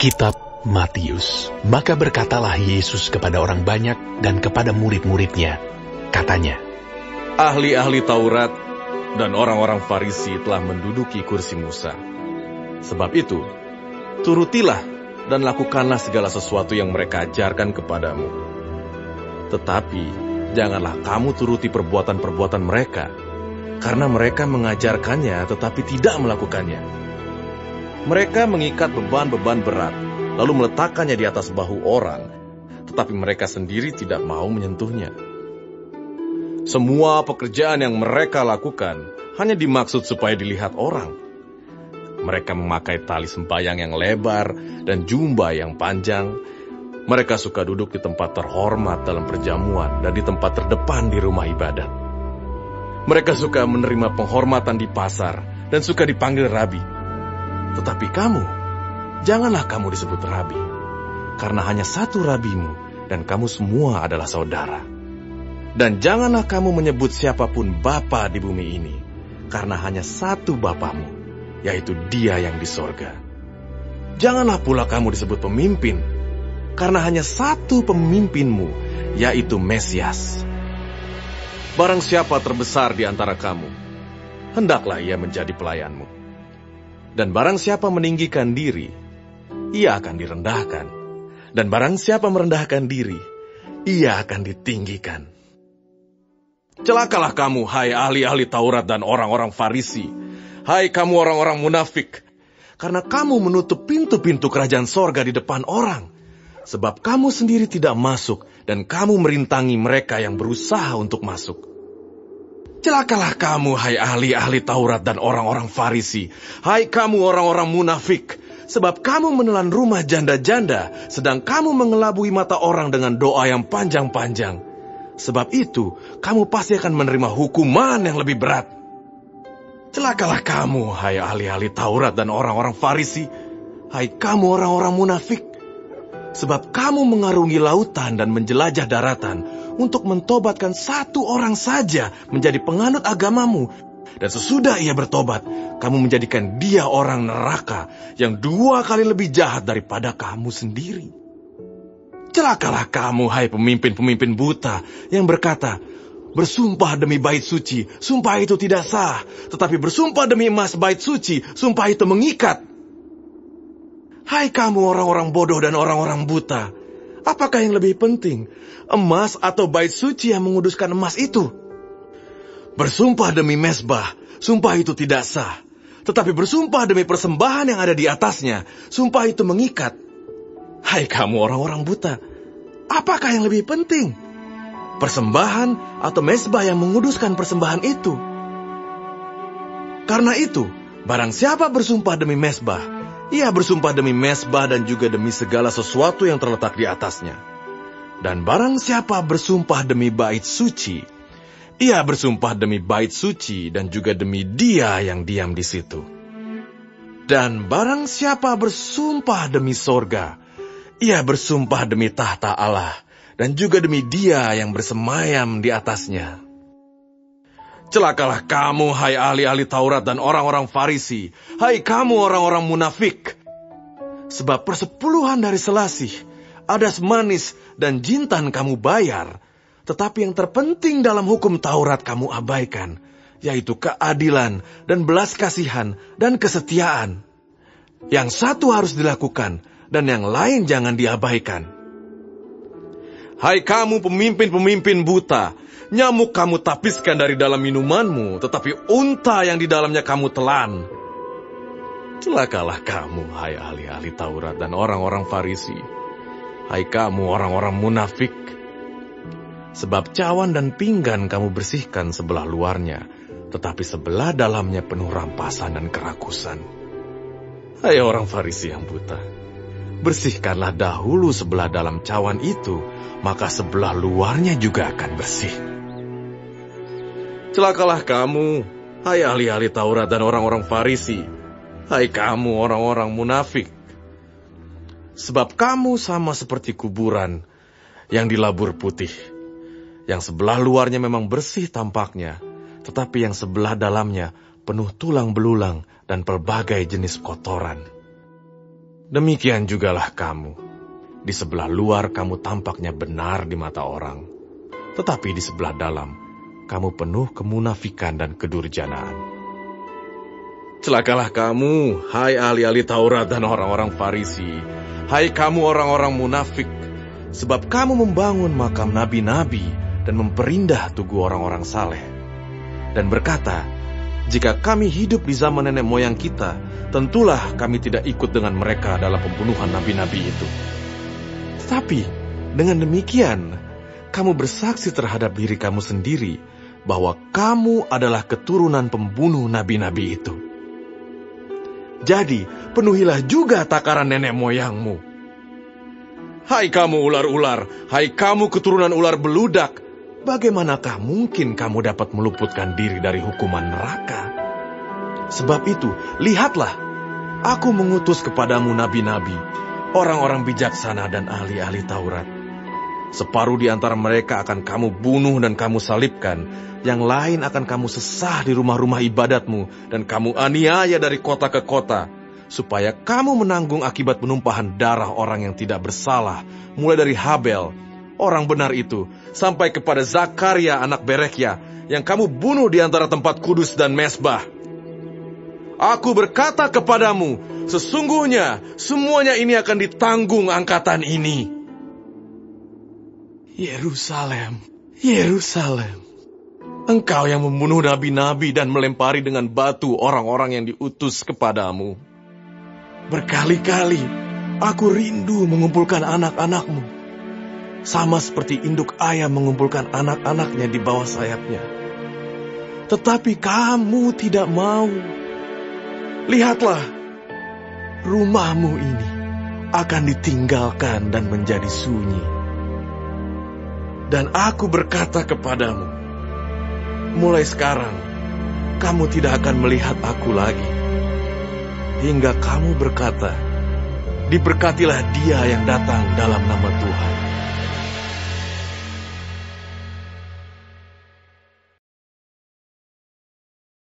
Kitab Matius. Maka berkatalah Yesus kepada orang banyak dan kepada murid-muridnya, katanya, ahli-ahli Taurat dan orang-orang Farisi telah menduduki kursi Musa. Sebab itu, turutilah dan lakukanlah segala sesuatu yang mereka ajarkan kepadamu. Tetapi, janganlah kamu turuti perbuatan-perbuatan mereka, karena mereka mengajarkannya tetapi tidak melakukannya. Mereka mengikat beban-beban berat, lalu meletakkannya di atas bahu orang, tetapi mereka sendiri tidak mau menyentuhnya. Semua pekerjaan yang mereka lakukan hanya dimaksud supaya dilihat orang. Mereka memakai tali sembahyang yang lebar dan jubah yang panjang. Mereka suka duduk di tempat terhormat dalam perjamuan dan di tempat terdepan di rumah ibadat. Mereka suka menerima penghormatan di pasar dan suka dipanggil rabi. Tetapi kamu, janganlah kamu disebut rabi, karena hanya satu rabimu dan kamu semua adalah saudara. Dan janganlah kamu menyebut siapapun bapa di bumi ini, karena hanya satu bapamu, yaitu Dia yang di sorga. Janganlah pula kamu disebut pemimpin, karena hanya satu pemimpinmu, yaitu Mesias. Barang siapa terbesar di antara kamu, hendaklah ia menjadi pelayanmu. Dan barang siapa meninggikan diri, ia akan direndahkan. Dan barang siapa merendahkan diri, ia akan ditinggikan. Celakalah kamu, hai ahli-ahli Taurat dan orang-orang Farisi, hai kamu orang-orang munafik, karena kamu menutup pintu-pintu kerajaan sorga di depan orang, sebab kamu sendiri tidak masuk, dan kamu merintangi mereka yang berusaha untuk masuk. Celakalah kamu, hai ahli-ahli Taurat dan orang-orang Farisi, hai kamu orang-orang munafik, sebab kamu menelan rumah janda-janda, sedang kamu mengelabui mata orang dengan doa yang panjang-panjang. Sebab itu, kamu pasti akan menerima hukuman yang lebih berat. Celakalah kamu, hai ahli-ahli Taurat dan orang-orang Farisi, hai kamu orang-orang munafik, sebab kamu mengarungi lautan dan menjelajah daratan untuk mentobatkan satu orang saja menjadi penganut agamamu. Dan sesudah ia bertobat, kamu menjadikan dia orang neraka yang 2 kali lebih jahat daripada kamu sendiri. Celakalah kamu, hai pemimpin-pemimpin buta yang berkata, bersumpah demi bait suci, sumpah itu tidak sah. Tetapi bersumpah demi emas bait suci, sumpah itu mengikat. Hai kamu orang-orang bodoh dan orang-orang buta, apakah yang lebih penting, emas atau bait suci yang menguduskan emas itu? Bersumpah demi mezbah, sumpah itu tidak sah. Tetapi bersumpah demi persembahan yang ada di atasnya, sumpah itu mengikat. Hai kamu orang-orang buta, apakah yang lebih penting, persembahan atau mezbah yang menguduskan persembahan itu? Karena itu, barang siapa bersumpah demi mezbah, ia bersumpah demi mezbah dan juga demi segala sesuatu yang terletak di atasnya. Dan barang siapa bersumpah demi bait suci, ia bersumpah demi bait suci dan juga demi Dia yang diam di situ. Dan barang siapa bersumpah demi sorga, ia bersumpah demi tahta Allah dan juga demi Dia yang bersemayam di atasnya. Celakalah kamu, hai ahli-ahli Taurat dan orang-orang Farisi, hai kamu orang-orang munafik. Sebab persepuluhan dari selasih, adas manis dan jintan kamu bayar, tetapi yang terpenting dalam hukum Taurat kamu abaikan, yaitu keadilan dan belas kasihan dan kesetiaan. Yang satu harus dilakukan, dan yang lain jangan diabaikan. Hai kamu pemimpin-pemimpin buta, nyamuk kamu tapiskan dari dalam minumanmu, tetapi unta yang di dalamnya kamu telan. Celakalah kamu, hai ahli-ahli Taurat dan orang-orang Farisi, hai kamu orang-orang munafik. Sebab cawan dan pinggan kamu bersihkan sebelah luarnya, tetapi sebelah dalamnya penuh rampasan dan kerakusan. Hai orang Farisi yang buta, bersihkanlah dahulu sebelah dalam cawan itu, maka sebelah luarnya juga akan bersih. Celakalah kamu, hai ahli-ahli Taurat dan orang-orang Farisi, hai kamu orang-orang munafik. Sebab kamu sama seperti kuburan yang dilabur putih, yang sebelah luarnya memang bersih tampaknya, tetapi yang sebelah dalamnya penuh tulang belulang dan pelbagai jenis kotoran. Demikian jugalah kamu. Di sebelah luar kamu tampaknya benar di mata orang, tetapi di sebelah dalam kamu penuh kemunafikan dan kedurjanaan. Celakalah kamu, hai ahli-ahli Taurat dan orang-orang Farisi, hai kamu orang-orang munafik, sebab kamu membangun makam nabi-nabi dan memperindah tugu orang-orang saleh, dan berkata, jika kami hidup di zaman nenek moyang kita, tentulah kami tidak ikut dengan mereka dalam pembunuhan nabi-nabi itu. Tetapi dengan demikian, kamu bersaksi terhadap diri kamu sendiri bahwa kamu adalah keturunan pembunuh nabi-nabi itu. Jadi, penuhilah juga takaran nenek moyangmu. Hai kamu ular-ular, hai kamu keturunan ular beludak, bagaimanakah mungkin kamu dapat meluputkan diri dari hukuman neraka? Sebab itu, lihatlah, aku mengutus kepadamu nabi-nabi, orang-orang bijaksana dan ahli-ahli Taurat. Separuh di antara mereka akan kamu bunuh dan kamu salibkan, yang lain akan kamu sesah di rumah-rumah ibadatmu, dan kamu aniaya dari kota ke kota, supaya kamu menanggung akibat penumpahan darah orang yang tidak bersalah, mulai dari Habel, orang benar itu, sampai kepada Zakaria anak Berekhya, yang kamu bunuh di antara tempat kudus dan mezbah. Aku berkata kepadamu, sesungguhnya semuanya ini akan ditanggung angkatan ini. Yerusalem, Yerusalem, engkau yang membunuh nabi-nabi dan melempari dengan batu orang-orang yang diutus kepadamu. Berkali-kali aku rindu mengumpulkan anak-anakmu, sama seperti induk ayam mengumpulkan anak-anaknya di bawah sayapnya. Tetapi kamu tidak mau. Lihatlah, rumahmu ini akan ditinggalkan dan menjadi sunyi. Dan aku berkata kepadamu, mulai sekarang kamu tidak akan melihat aku lagi, hingga kamu berkata, diberkatilah dia yang datang dalam nama Tuhan.